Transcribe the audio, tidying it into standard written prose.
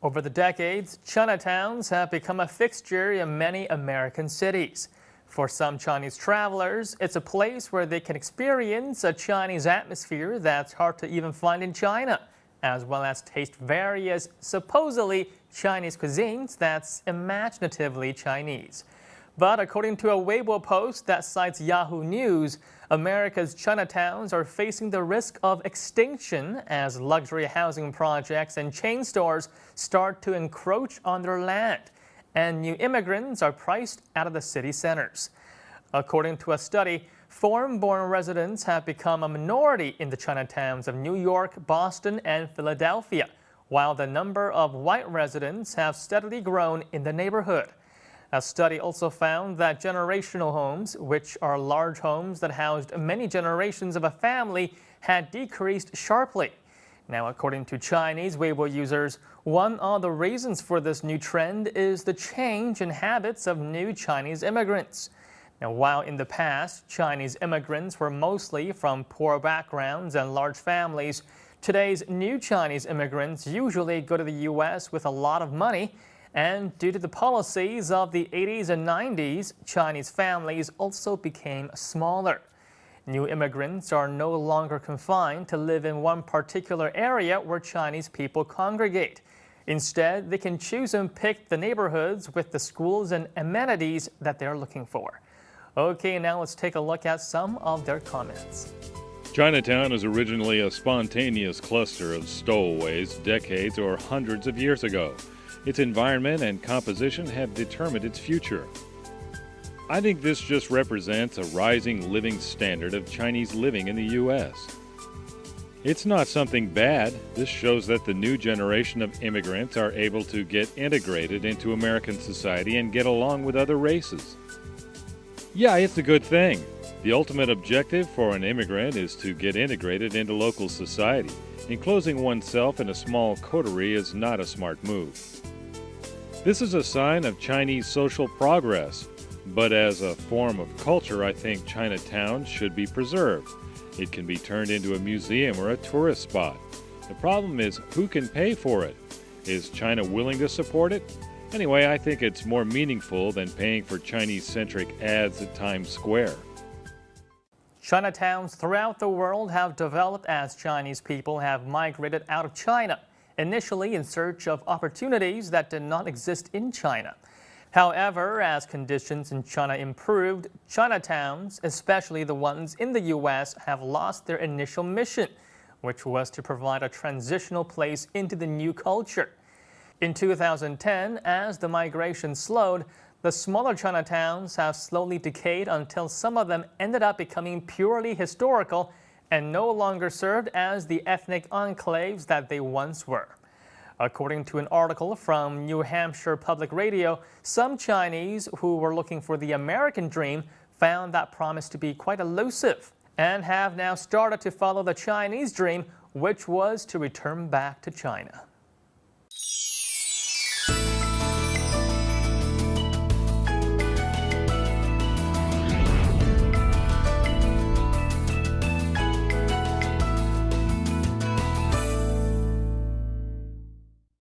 Over the decades, Chinatowns have become a fixture in many American cities. For some Chinese travelers, it's a place where they can experience a Chinese atmosphere that's hard to even find in China, as well as taste various supposedly Chinese cuisines that's imaginatively Chinese. But according to a Weibo post that cites Yahoo News, America's Chinatowns are facing the risk of extinction as luxury housing projects and chain stores start to encroach on their land, and new immigrants are priced out of the city centers. According to a study, foreign-born residents have become a minority in the Chinatowns of New York, Boston, and Philadelphia, while the number of white residents have steadily grown in the neighborhood. A study also found that generational homes, which are large homes that housed many generations of a family, had decreased sharply. Now, according to Chinese Weibo users, one of the reasons for this new trend is the change in habits of new Chinese immigrants. Now, while in the past, Chinese immigrants were mostly from poor backgrounds and large families, today's new Chinese immigrants usually go to the U.S. with a lot of money. And due to the policies of the 80s and 90s, Chinese families also became smaller. New immigrants are no longer confined to live in one particular area where Chinese people congregate. Instead, they can choose and pick the neighborhoods with the schools and amenities that they're looking for. Okay, now let's take a look at some of their comments. Chinatown is originally a spontaneous cluster of stowaways decades or hundreds of years ago. Its environment and composition have determined its future. I think this just represents a rising living standard of Chinese living in the U.S. It's not something bad. This shows that the new generation of immigrants are able to get integrated into American society and get along with other races. Yeah, it's a good thing. The ultimate objective for an immigrant is to get integrated into local society. Enclosing oneself in a small coterie is not a smart move. This is a sign of Chinese social progress, but as a form of culture, I think Chinatown should be preserved. It can be turned into a museum or a tourist spot. The problem is, who can pay for it? Is China willing to support it? Anyway, I think it's more meaningful than paying for Chinese-centric ads at Times Square. Chinatowns throughout the world have developed as Chinese people have migrated out of China, initially in search of opportunities that did not exist in China. However, as conditions in China improved, Chinatowns, especially the ones in the U.S., have lost their initial mission, which was to provide a transitional place into the new culture. In 2010, as the migration slowed, the smaller Chinatowns have slowly decayed until some of them ended up becoming purely historical and no longer served as the ethnic enclaves that they once were. According to an article from New Hampshire Public Radio, some Chinese who were looking for the American dream found that promise to be quite elusive and have now started to follow the Chinese dream, which was to return back to China.